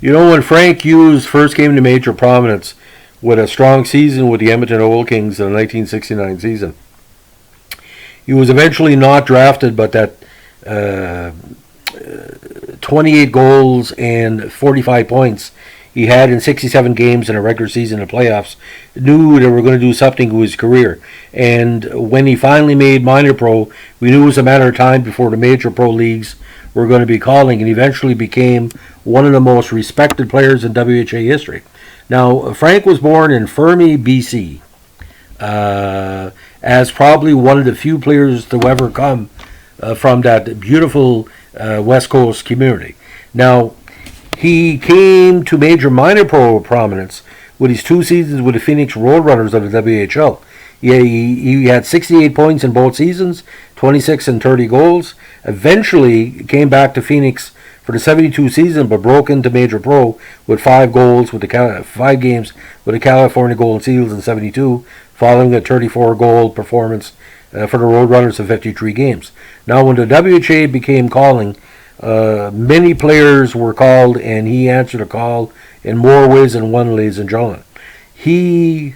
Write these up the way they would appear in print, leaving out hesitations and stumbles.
When Frank Hughes first came to major prominence with a strong season with the Edmonton Oil Kings in the 1969 season, he was eventually not drafted, but that uh, 28 goals and 45 points he had in 67 games in a regular season and playoffs knew they were going to do something to his career. And when he finally made minor pro, we knew it was a matter of time before the major pro leagues were going to be calling, and eventually became one of the most respected players in WHA history. Now, Frank was born in Fermi, BC, as probably one of the few players to ever come from that beautiful West Coast community. Now, he came to major minor pro prominence with his 2 seasons with the Phoenix Roadrunners of the WHL. He had 68 points in both seasons, 26 and 30 goals. Eventually came back to Phoenix for the 72 season, but broke into major pro with 5 goals with the 5 games with the California Golden Seals in 72, following a 34-goal performance for the Roadrunners in 53 games. Now, when the WHA became calling, many players were called, and he answered a call in more ways than one, ladies and gentlemen. He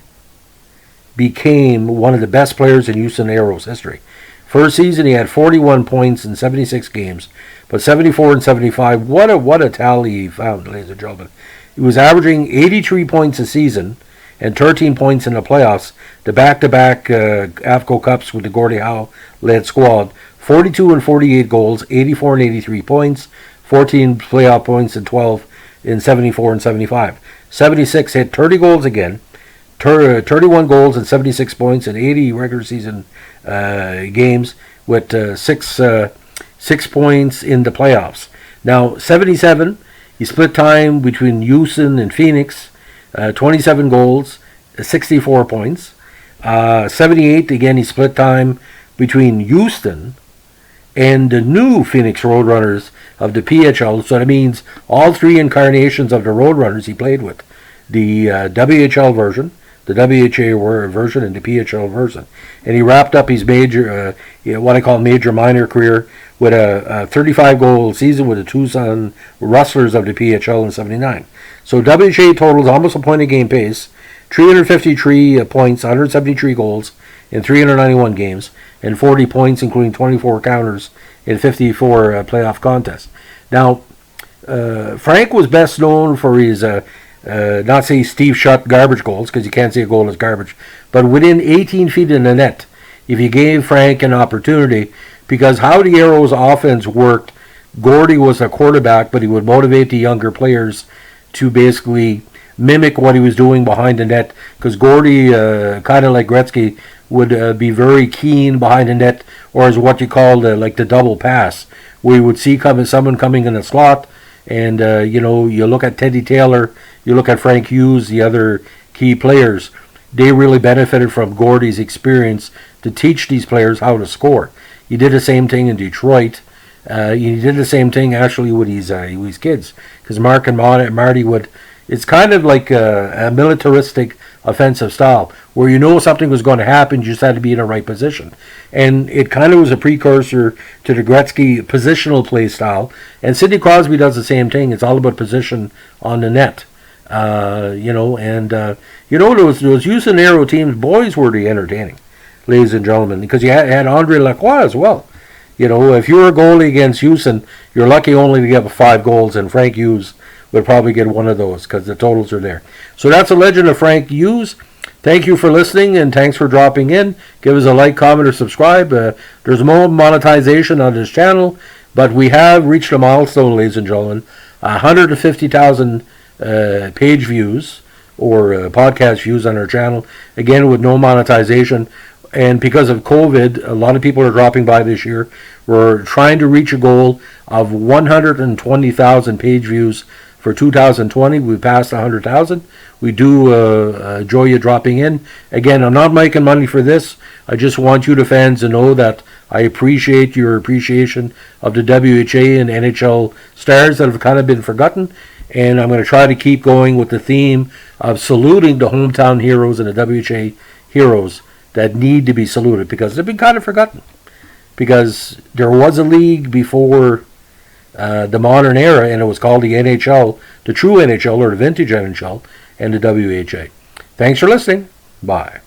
became one of the best players in Houston Aeros history. First season, he had 41 points in 76 games, but 74 and 75, what a tally he found, ladies and gentlemen. He was averaging 83 points a season and 13 points in the playoffs, the back-to-back AFCO Cups with the Gordie Howe-led squad. 42 and 48 goals, 84 and 83 points, 14 playoff points, and 12 in 74 and 75. 76 hit 30 goals again, 31 goals and 76 points in 80 regular season games, with 6 points in the playoffs. Now, 77, he split time between Houston and Phoenix, 27 goals, 64 points. 78, again, he split time between Houston and the new Phoenix Roadrunners of the PHL. So that means all 3 incarnations of the Roadrunners he played with. The WHL version, the WHA version, and the PHL version. And he wrapped up his major, what I call major-minor career with a 35-goal season with the Tucson Rustlers of the PHL in 79. So WHA totals almost a point a game pace, 353 points, 173 goals in 391 games, and 40 points, including 24 counters in 54 playoff contests. Now, Frank was best known for his, not say Steve Shutt garbage goals, because you can't say a goal is garbage, but within 18 feet in the net, if you gave Frank an opportunity, because how the Aeros offense worked, Gordie was a quarterback, but he would motivate the younger players to basically mimic what he was doing behind the net, because Gordie, kind of like Gretzky, would be very keen behind the net, or as what you call like the double pass, where you would see someone coming in the slot, and you look at Teddy Taylor, you look at Frank Hughes, the other key players. They really benefited from Gordie's experience to teach these players how to score. He did the same thing in Detroit. He did the same thing actually with his kids, because Mark and Marty would. It's kind of like a militaristic offensive style, where something was going to happen, you just had to be in the right position. And it kind of was a precursor to the Gretzky positional play style. And Sidney Crosby does the same thing. It's all about position on the net. Those Houston Aero teams, boys, were the entertaining, ladies and gentlemen, because you had Andre Lacroix as well. If you're a goalie against Houston, you're lucky only to get 5 goals, and Frank Hughes would probably get one of those because the totals are there. So that's a legend of Frank Hughes. Thank you for listening, and thanks for dropping in. Give us a like, comment, or subscribe. There's more monetization on this channel, but we have reached a milestone, ladies and gentlemen, 150,000 page views or podcast views on our channel, again with no monetization. And because of COVID, a lot of people are dropping by this year. We're trying to reach a goal of 120,000 page views for 2020. We passed 100,000. We do enjoy you dropping in. Again, I'm not making money for this. I just want you, the fans, to know that I appreciate your appreciation of the WHA and NHL stars that have kind of been forgotten. And I'm going to try to keep going with the theme of saluting the hometown heroes and the WHA heroes that need to be saluted, because they've been kind of forgotten. Because there was a league before the modern era, and it was called the NHL, the true NHL or the vintage NHL, and the WHA. Thanks for listening. Bye.